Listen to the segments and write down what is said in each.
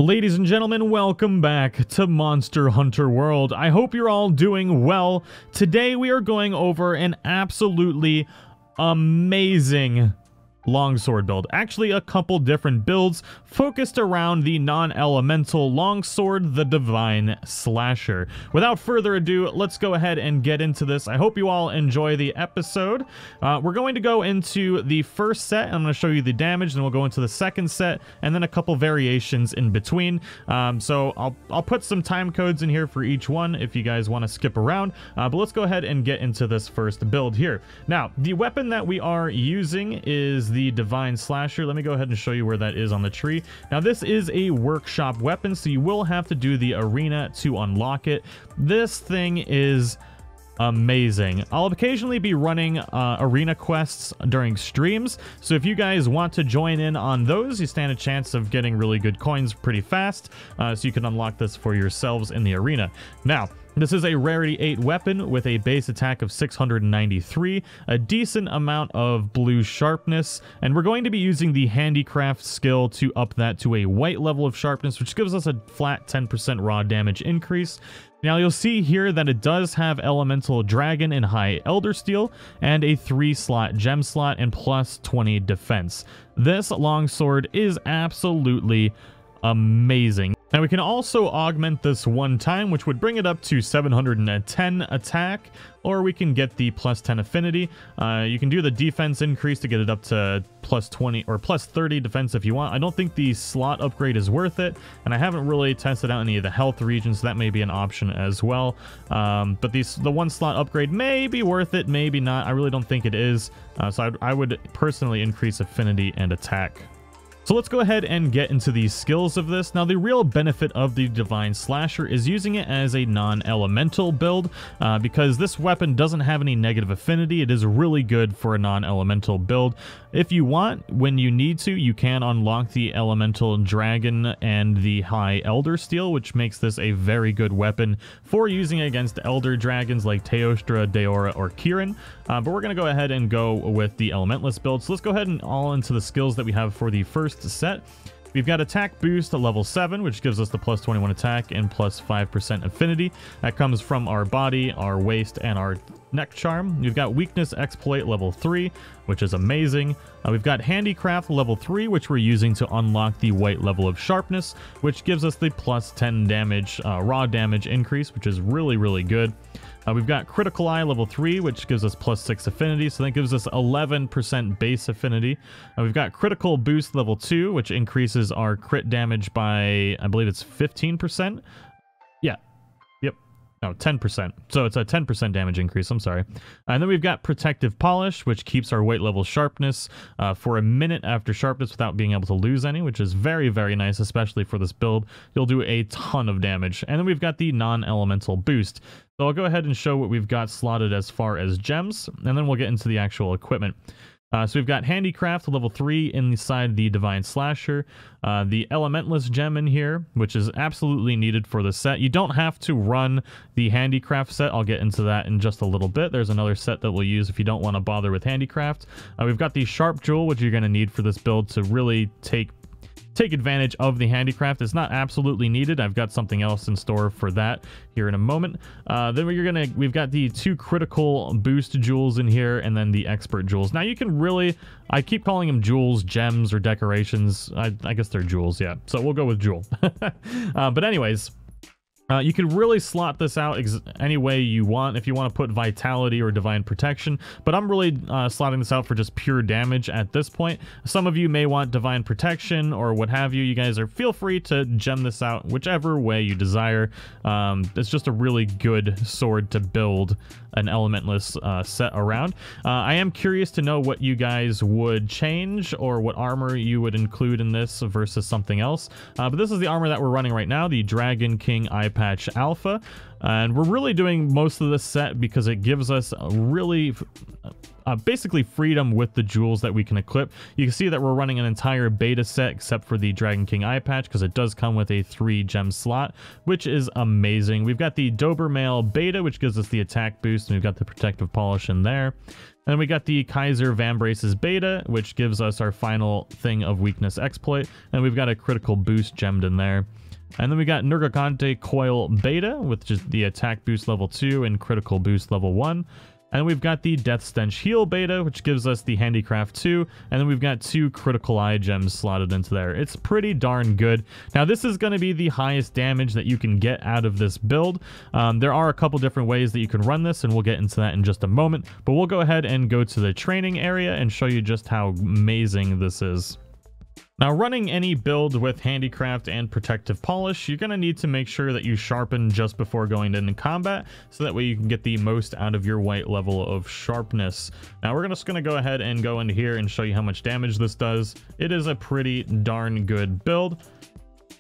Ladies and gentlemen, welcome back to Monster Hunter World. I hope you're all doing well. Today we are going over an absolutely amazing longsword build. Actually, a couple different builds focused around the non-elemental longsword, the Divine Slasher. Without further ado, let's go ahead and get into this. I hope you all enjoy the episode. We're going to go into the first set. I'm going to show you the damage, then we'll go into the second set, and then a couple variations in between. So I'll put some time codes in here for each one if you guys want to skip around. But let's go ahead and get into this first build here. Now, the weapon that we are using is the Divine Slasher. Let me go ahead and show you where that is on the tree. Now, this is a workshop weapon, so you will have to do the arena to unlock it. This thing is amazing. I'll occasionally be running arena quests during streams, so if you guys want to join in on those, you stand a chance of getting really good coins pretty fast, so you can unlock this for yourselves in the arena. Now, this is a rarity 8 weapon with a base attack of 693, a decent amount of blue sharpness, and we're going to be using the handicraft skill to up that to a white level of sharpness, which gives us a flat 10% raw damage increase. Now, you'll see here that it does have Elemental Dragon and High Elder Steel, and a 3-slot gem slot and plus 20 defense. This longsword is absolutely amazing. Now, we can also augment this one time, which would bring it up to 710 attack, or we can get the plus 10 affinity. You can do the defense increase to get it up to plus 20 or plus 30 defense if you want. I don't think the slot upgrade is worth it, and I haven't really tested out any of the health regions, so that may be an option as well. But the one slot upgrade may be worth it, maybe not. I really don't think it is. So I would personally increase affinity and attack. So let's go ahead and get into the skills of this. Now, the real benefit of the Divine Slasher is using it as a non-elemental build, because this weapon doesn't have any negative affinity. It is really good for a non-elemental build. If you want, when you need to, you can unlock the Elemental Dragon and the High Elder Steel, which makes this a very good weapon for using against Elder Dragons like Teostra, Deora, or Kirin. But we're going to go ahead and go with the Elementless build. So let's go ahead and all into the skills that we have for the first set. We've got attack boost at level 7, which gives us the plus 21 attack and plus 5% affinity. That comes from our body, our waist, and our neck charm. We've got weakness exploit level 3, which is amazing. We've got handicraft level 3, which we're using to unlock the white level of sharpness, which gives us the plus 10 damage, raw damage increase, which is really, really good. We've got critical eye level 3, which gives us plus 6 affinity, so that gives us 11% base affinity. We've got critical boost level 2, which increases our crit damage by, I believe it's 15%. Yeah. Yep. No, 10%. So it's a 10% damage increase, I'm sorry. And then we've got protective polish, which keeps our weight level sharpness for a minute after sharpness without being able to lose any, which is very, very nice, especially for this build. You'll do a ton of damage. And then we've got the non-elemental boost. So I'll go ahead and show what we've got slotted as far as gems, and then we'll get into the actual equipment. So we've got handicraft level 3 inside the Divine Slasher, the Elementless gem in here, which is absolutely needed for the set. You don't have to run the handicraft set. I'll get into that in just a little bit. There's another set that we'll use if you don't want to bother with handicraft. We've got the Sharp Jewel, which you're going to need for this build to really take advantage of the handicraft. It's not absolutely needed. I've got something else in store for that here in a moment. Then we've got the 2 critical boost jewels in here, and then the expert jewels. Now, you can really, I keep calling them jewels, gems, or decorations. I guess they're jewels, yeah. So we'll go with jewel. But anyways, you can really slot this out any way you want if you want to put vitality or divine protection, but I'm really slotting this out for just pure damage at this point. Some of you may want divine protection or what have you. You guys feel free to gem this out whichever way you desire. It's just a really good sword to build an elementless set around. I am curious to know what you guys would change or what armor you would include in this versus something else. But this is the armor that we're running right now, the Dragon King Eye Patch Alpha, and we're really doing most of this set because it gives us a really basically freedom with the jewels that we can equip. You can see that we're running an entire beta set except for the Dragon King Eye Patch because it does come with a 3 gem slot, which is amazing. We've got the Dobermail beta, which gives us the attack boost, and we've got the protective polish in there. And we got the Kaiser Vambraces Beta, which gives us our final thing of weakness exploit. And we've got a critical boost gemmed in there. And then we got Nergigante Coil Beta, with just the attack boost level 2 and critical boost level 1. And we've got the Death Stench Heal Beta, which gives us the Handicraft 2, and then we've got 2 Critical Eye gems slotted into there. It's pretty darn good. Now, this is going to be the highest damage that you can get out of this build. There are a couple different ways that you can run this, and we'll get into that in just a moment. But we'll go ahead and go to the training area and show you just how amazing this is. Now, running any build with Handicraft and Protective Polish, you're going to need to make sure that you sharpen just before going into combat, so that way you can get the most out of your white level of sharpness. Now, we're just going to go ahead and go into here and show you how much damage this does. It is a pretty darn good build,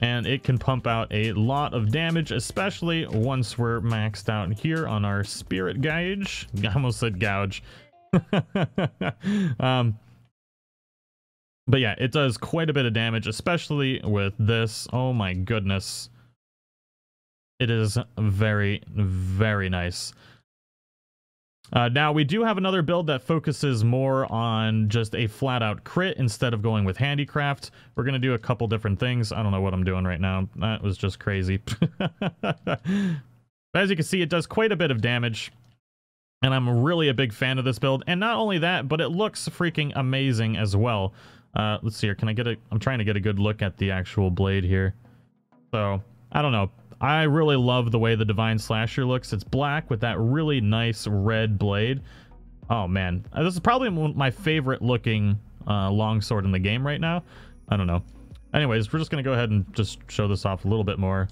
and it can pump out a lot of damage, especially once we're maxed out here on our Spirit Gauge. I almost said gouge. But yeah, it does quite a bit of damage, especially with this. Oh my goodness. It is very, very nice. Now, we do have another build that focuses more on just a flat-out crit instead of going with Handicraft. We're going to do a couple different things. I don't know what I'm doing right now. That was just crazy. But as you can see, it does quite a bit of damage. And I'm really a big fan of this build. And not only that, but it looks freaking amazing as well. Let's see here. Can I get I'm trying to get a good look at the actual blade here. So, I don't know. I really love the way the Divine Slasher looks. It's black with that really nice red blade. Oh, man. This is probably my favorite looking longsword in the game right now. I don't know. Anyways, we're just going to go ahead and just show this off a little bit more.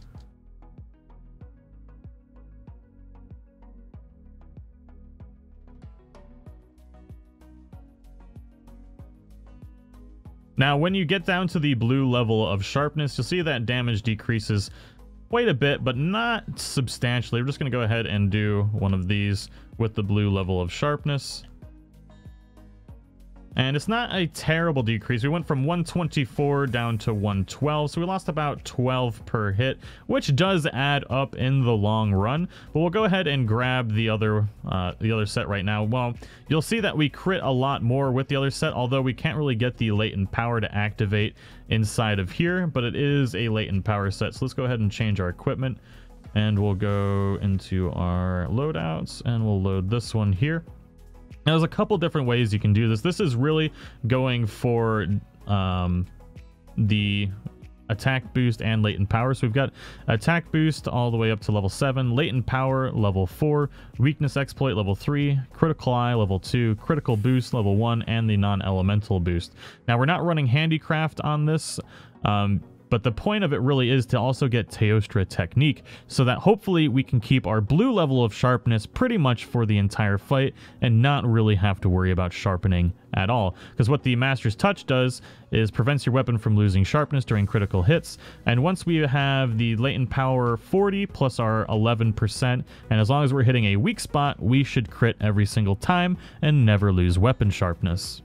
Now, when you get down to the blue level of sharpness, you'll see that damage decreases quite a bit, but not substantially. We're just going to go ahead and do one of these with the blue level of sharpness. And it's not a terrible decrease. We went from 124 down to 112, so we lost about 12 per hit, which does add up in the long run. But we'll go ahead and grab the other set right now. Well, you'll see that we crit a lot more with the other set, although we can't really get the latent power to activate inside of here, but it is a latent power set. So let's go ahead and change our equipment, and we'll go into our loadouts, and we'll load this one here. Now, there's a couple different ways you can do this. This is really going for the attack boost and latent power. So we've got attack boost all the way up to level 7, latent power level 4, weakness exploit level 3, critical eye level 2, critical boost level 1, and the non-elemental boost. Now, we're not running Handicraft on this, but the point of it really is to also get Teostra Technique, so that hopefully we can keep our blue level of sharpness pretty much for the entire fight and not really have to worry about sharpening at all. Because what the Master's Touch does is prevents your weapon from losing sharpness during critical hits, and once we have the latent power 40 plus our 11%, and as long as we're hitting a weak spot, we should crit every single time and never lose weapon sharpness.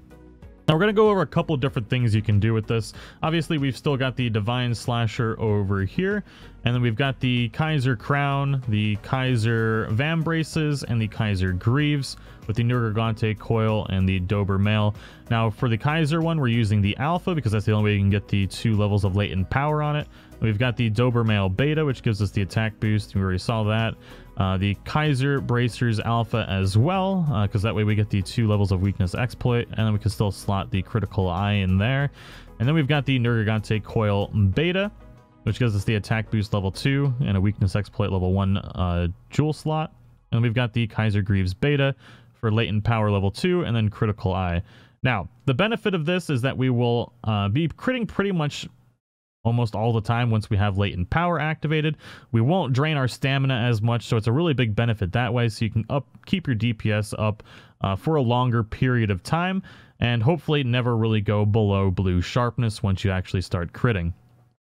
Now, we're going to go over a couple different things you can do with this. Obviously, we've still got the Divine Slasher over here, and then we've got the Kaiser Crown, the Kaiser Vambraces, and the Kaiser Greaves with the Nergigante Coil and the Dober Mail. Now, for the Kaiser one, we're using the Alpha because that's the only way you can get the 2 levels of latent power on it. We've got the Dober Mail Beta, which gives us the attack boost. We already saw that. The Kaiser Bracers Alpha as well, because that way we get the 2 levels of weakness exploit, and then we can still slot the critical eye in there. And then we've got the Nergigante Coil Beta, which gives us the attack boost level 2 and a weakness exploit level 1 jewel slot. And we've got the Kaiser Greaves Beta for latent power level 2 and then critical eye. Now, the benefit of this is that we will be critting pretty much almost all the time once we have latent power activated. We won't drain our stamina as much, so it's a really big benefit that way, so you can keep your DPS up for a longer period of time, and hopefully never really go below blue sharpness once you actually start critting.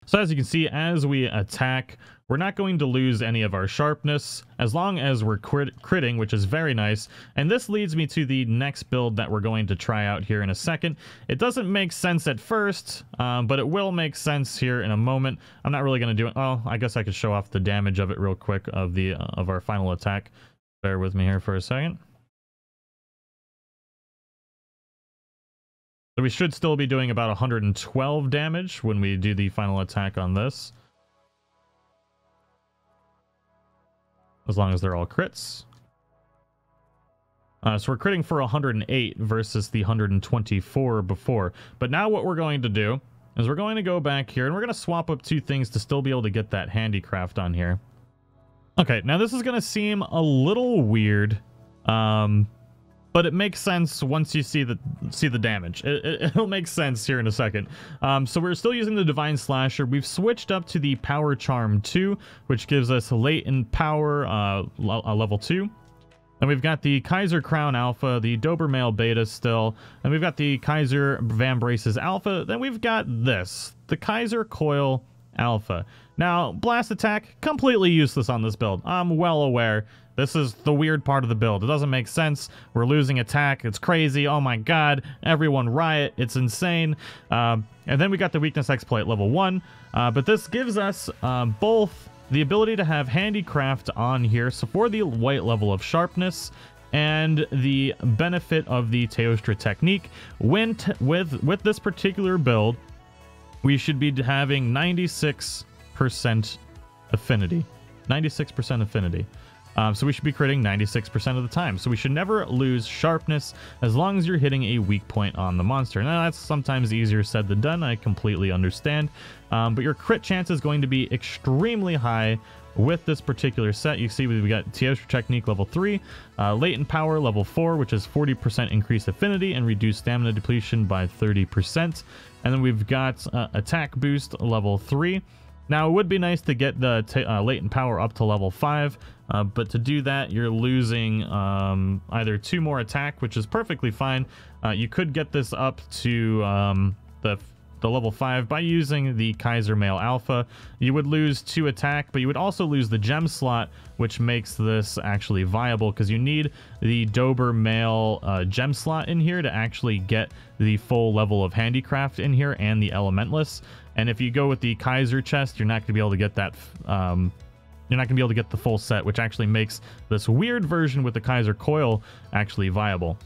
So as you can see, as we attack, we're not going to lose any of our sharpness as long as we're critting, which is very nice. And this leads me to the next build that we're going to try out here in a second. It doesn't make sense at first, but it will make sense here in a moment. I'm not really going to do it. Oh, I guess I could show off the damage of it real quick of our final attack. Bear with me here for a second. So we should still be doing about 112 damage when we do the final attack on this. As long as they're all crits. So we're critting for 108 versus the 124 before. But now what we're going to do is we're going to go back here and we're going to swap up 2 things to still be able to get that handicraft on here. Okay, now this is going to seem a little weird, but it makes sense once you see the damage. It'll make sense here in a second. So we're still using the Divine Slasher. We've switched up to the Power Charm 2, which gives us latent power level 2. And we've got the Kaiser Crown Alpha, the Dobermail Beta still, and we've got the Kaiser Vambraces Alpha. Then we've got this, the Kaiser Coil Alpha. Now, Blast Attack, completely useless on this build. I'm well aware. This is the weird part of the build. It doesn't make sense. We're losing attack. It's crazy. Oh my god. Everyone riot. It's insane. And then we got the Weakness Exploit level 1. But this gives us both the ability to have Handicraft on here, so for the white level of Sharpness, and the benefit of the Teostra technique. With this particular build, we should be having 96% affinity. 96% affinity. So we should be critting 96% of the time. So we should never lose Sharpness as long as you're hitting a weak point on the monster. Now, that's sometimes easier said than done. I completely understand. But your crit chance is going to be extremely high with this particular set. You see we got Teostra Technique level 3, Latent Power level 4, which is 40% increased affinity and reduced stamina depletion by 30%. And then we've got Attack Boost level 3. Now, it would be nice to get the Latent Power up to level 5, but to do that, you're losing either 2 more attack, which is perfectly fine. You could get this up to the level 5 by using the Kaiser Male Alpha. You would lose 2 attack, but you would also lose the gem slot, which makes this actually viable, because you need the Dober Male gem slot in here to actually get the full level of Handicraft in here and the Elementless. And if you go with the Kaiser chest, you're not going to be able to get that. You're not going to be able to get the full set, which actually makes this weird version with the Kaiser Coil actually viable.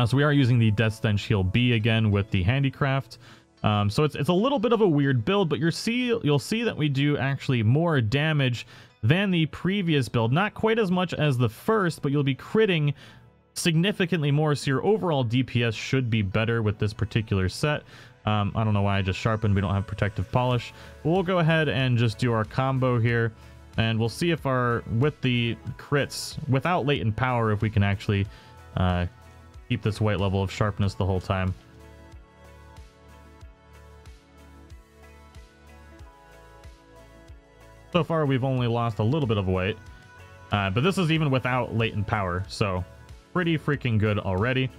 So we are using the Death Stench Heal B again with the Handicraft. So it's a little bit of a weird build, but you'll see that we do actually more damage than the previous build. Not quite as much as the first, but you'll be critting significantly more, so your overall DPS should be better with this particular set. I don't know why I just sharpened. We don't have protective polish. We'll go ahead and just do our combo here, and we'll see if with the crits, without latent power, if we can actually keep this white level of sharpness the whole time. So far, we've only lost a little bit of weight, but this is even without latent power, so pretty freaking good already.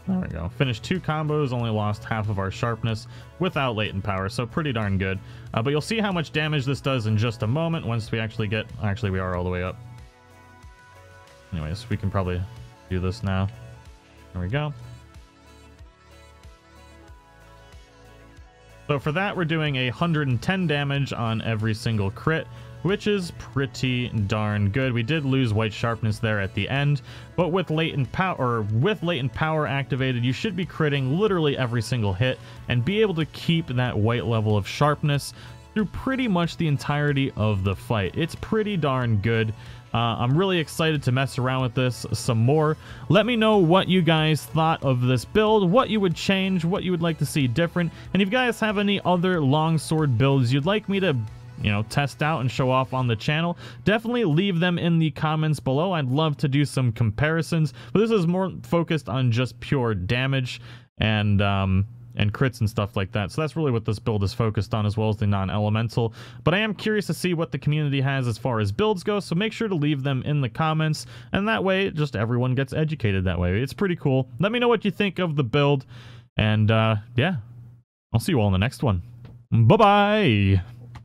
There we go. Finished 2 combos, only lost half of our sharpness without latent power, so pretty darn good. But you'll see how much damage this does in just a moment once we actually get... Actually, we are all the way up. Anyways, we can probably do this now. There we go. So for that, we're doing 110 damage on every single crit, which is pretty darn good. We did lose white sharpness there at the end, but with latent power activated, you should be critting literally every single hit and be able to keep that white level of sharpness through pretty much the entirety of the fight. It's pretty darn good. I'm really excited to mess around with this some more. Let me know what you guys thought of this build, what you would change, what you would like to see different, and if you guys have any other longsword builds you'd like me to, test out and show off on the channel, definitely leave them in the comments below. I'd love to do some comparisons, but this is more focused on just pure damage and crits and stuff like that. So that's really what this build is focused on, as well as the non-elemental. But I am curious to see what the community has as far as builds go, so make sure to leave them in the comments, and that way just everyone gets educated that way. It's pretty cool. Let me know what you think of the build, and yeah, I'll see you all in the next one. Bye-bye!